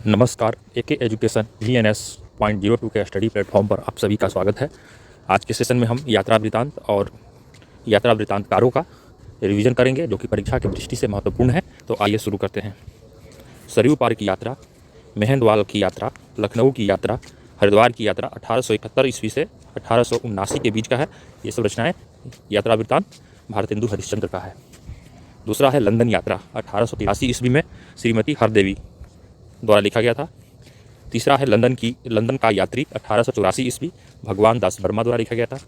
नमस्कार, एके education VNS.02 के study platform पर आप सभी का स्वागत है। आज के सेशन में हम यात्रा वृत्तांत और यात्रा वृत्तांतकारों का रिवीजन करेंगे, जो कि परीक्षा की दृष्टि से महत्वपूर्ण है। तो आइए शुरू करते हैं। सरयू पार की यात्रा, मेहंदवाल की यात्रा, लखनऊ की यात्रा, हरिद्वार की यात्रा 1871 ईस्वी से 1879 के बीच का है। ये सब रचनाएँ यात्रा वृत्तांत भारतेंदु हरिश्चंद्र का है। दूसरा है लंदन यात्रा, 1883 ईस्वी में श्रीमती हरदेवी द्वारा लिखा गया था। तीसरा है लंदन का यात्री, 1884 ईस्वी, भगवान दास वर्मा द्वारा लिखा गया था।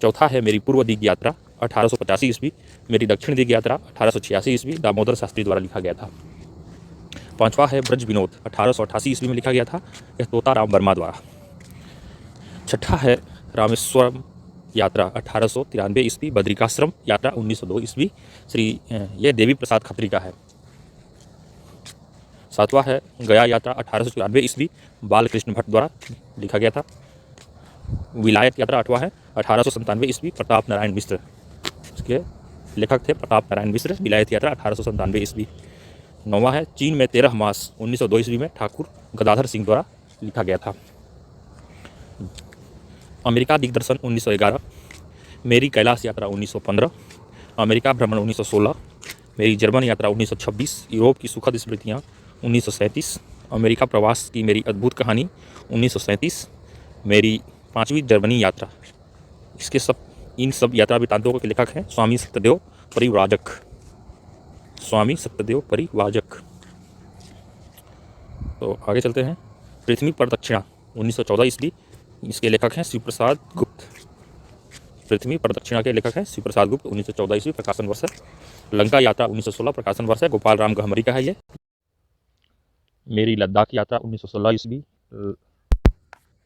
चौथा है मेरी पूर्व दिग यात्रा, 1885 ईस्वी, मेरी दक्षिण दिग यात्रा 1886 ईस्वी, दामोदर शास्त्री द्वारा लिखा गया था। पांचवा है ब्रज विनोद, 1888 ईस्वी में लिखा गया था, यह तोताराम वर्मा द्वारा। छठा है रामेश्वरम यात्रा, 1893 ईस्वी, बद्रिकाश्रम यात्रा 1902 ईस्वी, ये देवी प्रसाद खत्री का है। सातवां है गया यात्रा, 1894 ईस्वी, बालकृष्ण भट्ट द्वारा लिखा गया था। विलायत यात्रा आठवां है, 1897 ईस्वी, प्रताप नारायण मिश्र, इसके लेखक थे प्रताप नारायण मिश्र। विलायत यात्रा 1897 ईस्वी। नौवां है चीन में 13 मास, 1902 ईस्वी में, ठाकुर गदाधर सिंह द्वारा लिखा गया था। अमेरिका दिग्दर्शन 1911, मेरी कैलाश यात्रा 1915, अमेरिका भ्रमण 1916, मेरी जर्मन यात्रा 1926, यूरोप की सुखद स्मृतियाँ 1937, अमेरिका प्रवास की मेरी अद्भुत कहानी 1937, मेरी 5वीं जर्मनी यात्रा। इन सब यात्रा वृत्तांतों के लेखक हैं स्वामी सत्यदेव परिव्राजक। स्वामी सत्यदेव परिव्राजक। तो आगे चलते हैं। पृथ्वी पर दक्षिणा 1914 ईस्वी, इसके लेखक हैं शिव प्रसाद गुप्त। पृथ्वी पर दक्षिणा के लेखक हैं शिव प्रसाद गुप्त, 1914 ईस्वी, प्रकाशन वर्ष है। लंका यात्रा 1916, प्रकाशन वर्ष है, गोपाल राम गहमरी का है ये। मेरी लद्दाख यात्रा 1916 ईस्वी,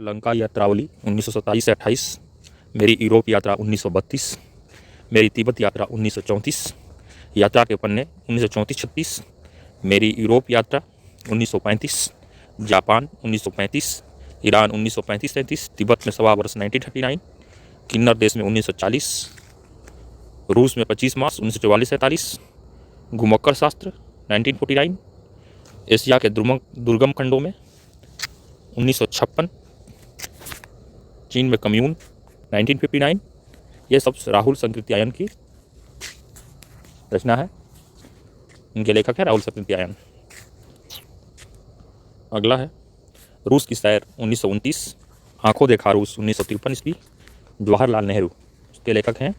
लंका यात्रावली 1927 से 28, मेरी यूरोप यात्रा 1932, मेरी तिब्बत यात्रा 1934, यात्रा के पन्ने 1934-36, मेरी यूरोप यात्रा 1935, जापान 1935, ईरान 1935-33, तिब्बत में सवा वर्ष 1939, किन्नर देश में 1940, रूस में 25 मार्च 1944-47, घुमक्कर शास्त्र 1949, एशिया के दुर्गम खंडों में 1956, चीन में कम्यून 1959। ये सब राहुल संकृत्यायन की रचना है, इनके लेखक है राहुल संकृत्यायन। अगला है रूस की सैर 1929, आंखों देखा रूस 1953 ईस्वी, जवाहरलाल नेहरू, इसके लेखक हैं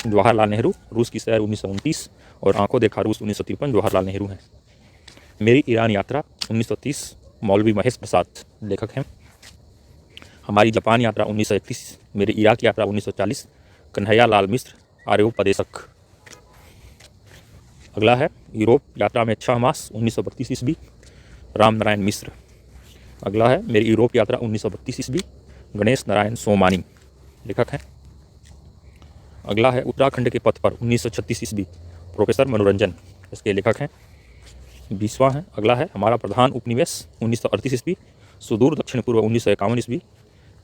जवाहरलाल नेहरू। रूस की सैर 1929 और आंखों देखा रूस 1953, जवाहरलाल नेहरू हैं। मेरी ईरान यात्रा 1930, मौलवी महेश प्रसाद लेखक हैं। हमारी जापान यात्रा 1931, मेरी इराक यात्रा 1940, कन्हैया लाल मिश्र, आर्योपदेशक। अगला है यूरोप यात्रा में 6 मास 1932 ईस्वी, राम नारायण मिश्र। अगला है मेरी यूरोप यात्रा 1932 ईस्वी, गणेश नारायण सोमानी लेखक हैं। अगला है उत्तराखंड के पथ पर 1936 ईस्वी, प्रोफेसर मनोरंजन, इसके लेखक हैं। 20वां है अगला है हमारा प्रधान उपनिवेश 1938 ईस्वी, सुदूर दक्षिण पूर्व 1951 ईस्वी,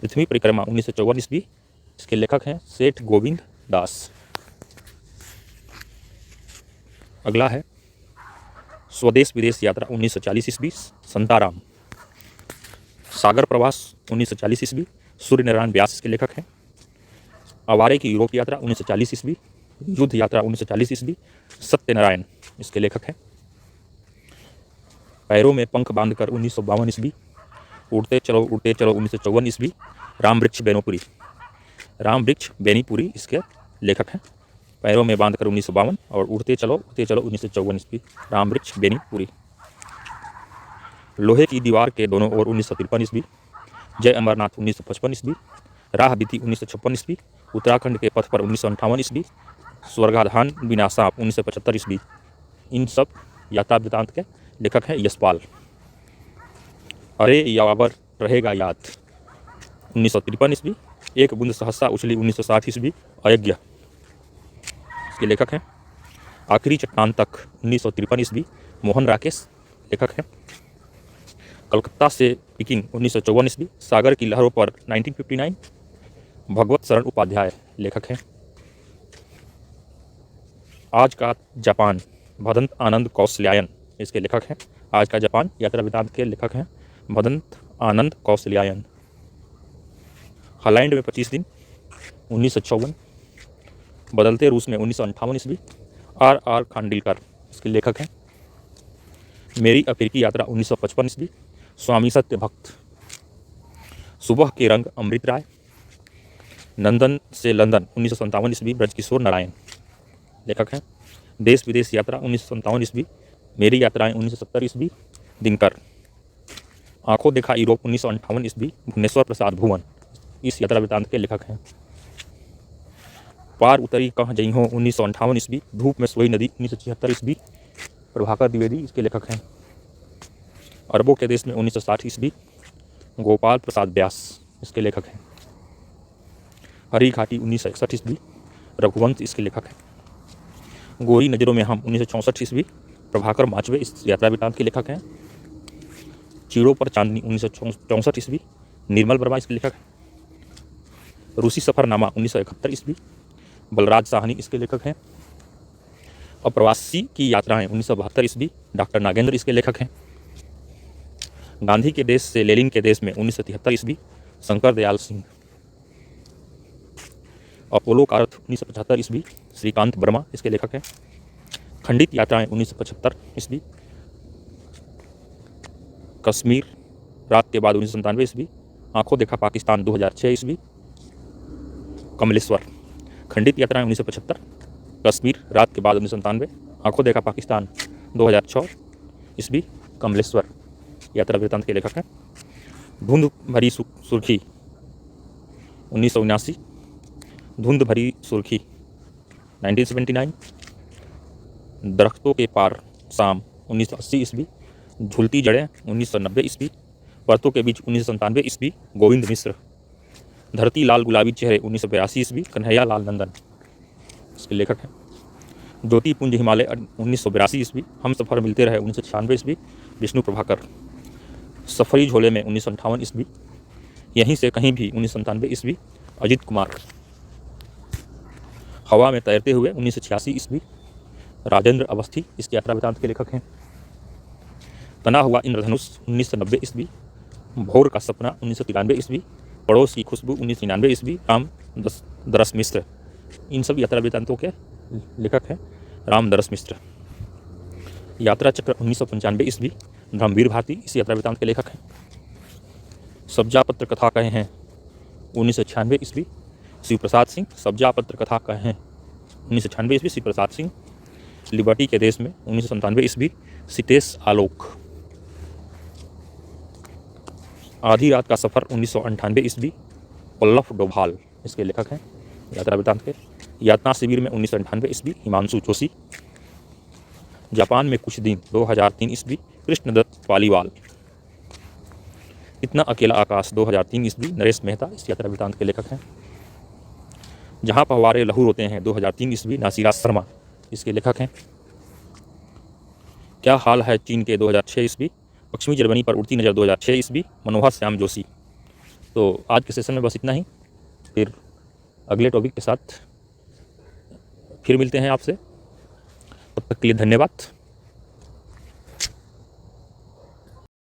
पृथ्वी परिक्रमा 1954 ईस्वी, इसके लेखक हैं सेठ गोविंद दास। अगला है स्वदेश विदेश यात्रा 1940 ईस्वी, संताराम। सागर प्रवास 1940 ईस्वी, सूर्य नारायण व्यास इसके लेखक हैं। अवारे की यूरोप यात्रा 1940 ईस्वी, युद्ध यात्रा 1940 ईस्वी, सत्यनारायण इसके लेखक हैं। पैरों में पंख बांधकर 1952 ईस्वी, उड़ते चलो 1954 ईस्वी, राम वृक्ष बेनीपुरी इसके लेखक हैं। पैरों में बांधकर 1952 और उड़ते चलो 1954 ईस्वी, राम वृक्ष बेनीपुरी। लोहे की दीवार के दोनों ओर 1953 ईस्वी, जय अमरनाथ 1955 ईस्वी, राह बीती 1956 ईस्वी, उत्तराखंड के पथ पर 1958 ईस्वी, स्वर्गाधान बिना सांप 1975 ईस्वी। इन सब यात्रा वृत्तांत के लेखक हैं यशपाल। अरे यावर रहेगा याद 1953 ईस्वी, एक बूंद सहसा उछली 1960 ईस्वी, अयज्ञ इसके लेखक हैं। आखिरी चट्टान तक 1953 ईस्वी, मोहन राकेश लेखक हैं। कलकत्ता से पिकिंग 1954 ईस्वी, सागर की लहरों पर 1959, भगवत शरण उपाध्याय लेखक हैं। आज का जापान, भदंत आनंद कौशल्यायन इसके लेखक हैं। आज का जापान यात्रा वृत्तांत के लेखक हैं मदंत आनंद कौशल्यायन। हॉलैंड में 25 दिन 1954। बदलते रूस में 1958 ईस्वी R खानडिलकर इसके लेखक हैं। मेरी अफ्रीकी यात्रा 1955 ईस्वी स्वामी सत्य भक्त। सुबह के रंग अमृत राय। नंदन से लंदन 1957 ईस्वी ब्रजकिशोर नारायण लेखक हैं। देश विदेश यात्रा 1957 ईस्वी मेरी यात्राएं 1970 ईस्वी दिनकर। आंखों देखा यूरोप 1958 ईस्वी भुवनेश्वर प्रसाद भुवन इस यात्रा वृत्तांत के लेखक हैं। पार उतरी कह जई हो 1958 ईस्वी धूप में सोई नदी 1976 ईस्वी प्रभाकर द्विवेदी इसके लेखक हैं। अरबों के देश में 1960 ईस्वी गोपाल प्रसाद व्यास इसके लेखक हैं। हरी घाटी 1961 ईस्वी रघुवंश इसके लेखक हैं। गोरी नज़रों में हम 1964 ईस्वी प्रभाकर माचवे इस यात्रा वृत्तांत के लेखक हैं। चीड़ों पर चांदनी 1964 ईस्वी निर्मल वर्मा इसके लेखक हैं। रूसी सफ़रनामा 1971 ईस्वी बलराज साहनी इसके लेखक हैं। अप्रवासी की यात्राएं 1972 ईस्वी डॉक्टर नागेंद्र इसके लेखक हैं। गांधी के देश से लेनिन के देश में 1973 ईस्वी शंकर दयाल सिंह। अपोलो का अर्थ 1975 ईस्वी श्रीकांत वर्मा इसके लेखक हैं। खंडित यात्राएं 1975 ईस्वी कश्मीर रात के बाद 1997 ईस्वी आंखों देखा पाकिस्तान 2006 ईस्वी कमलेश्वर। खंडित यात्राएं 1975 कश्मीर रात के बाद 1997 आंखों देखा पाकिस्तान 2006 ईस्वी कमलेश्वर यात्रा वृत्तांत के लेखक हैं। धुंध भरी सुर्खी 1979। धुंध भरी सुर्खी 1979। दरख्तों के पार शाम 1980 ईस्वी झूलती जड़ें 1990 ईस्वी परतों के बीच 1997 ईस्वी गोविंद मिश्र। धरती लाल गुलाबी चेहरे 1982 ईस्वी कन्हैया लाल नंदन इसके लेखक हैं। ज्योति पुंज हिमालय 1982 ईस्वी हम सफ़र मिलते रहे 1996 ईस्वी विष्णु प्रभाकर। सफरी झोले में 1958 ईस्वी यहीं से कहीं भी 1997 ईस्वी अजित कुमार। हवा में तैरते हुए 1986 ईस्वी राजेंद्र अवस्थी इस यात्रा वृत्तांत के लेखक हैं। तना हुआ इंद्रधनुष 1990 ईस्वी भोर का सपना 1993 ईस्वी पड़ोस की खुशबू 1999 ईस्वी राम दरस मिश्र इन सब यात्रा वृत्तांतों के लेखक हैं राम दरस मिश्र। यात्रा चक्र 1995 ईस्वी धर्मवीर भारती इस यात्रा वृत्तांत के लेखक हैं। सब्जा पत्र कथा कहे हैं 1996 ईस्वी शिव प्रसाद सिंह। सब्जा पत्र कथा कहे हैं 1996 ईस्वी शिव प्रसाद सिंह। लिबर्टी के देश में 1997 ईस्वी सितेश आलोक। आधी रात का सफ़र 1998 ईस्वी पल्लव डोभाल इसके लेखक हैं यात्रा वृत्तांत के। यातना शिविर में 1998 ईस्वी हिमांशु जोशी। जापान में कुछ दिन 2003 ईस्वी कृष्णदत्त पालीवाल। इतना अकेला आकाश 2003 ईस्वी नरेश मेहता इस यात्रा वृत्तांत के लेखक हैं। जहाँ पहवारे लहू रोते हैं 2003 ईस्वी नासिरा शर्मा इसके लेखक हैं। क्या हाल है चीन के 2006 ईस्वी पश्चिमी जर्मनी पर उड़ती नज़र 2006 ईस्वी मनोहर श्याम जोशी। तो आज के सेशन में बस इतना ही, फिर अगले टॉपिक के साथ फिर मिलते हैं आपसे। तब तक के लिए धन्यवाद।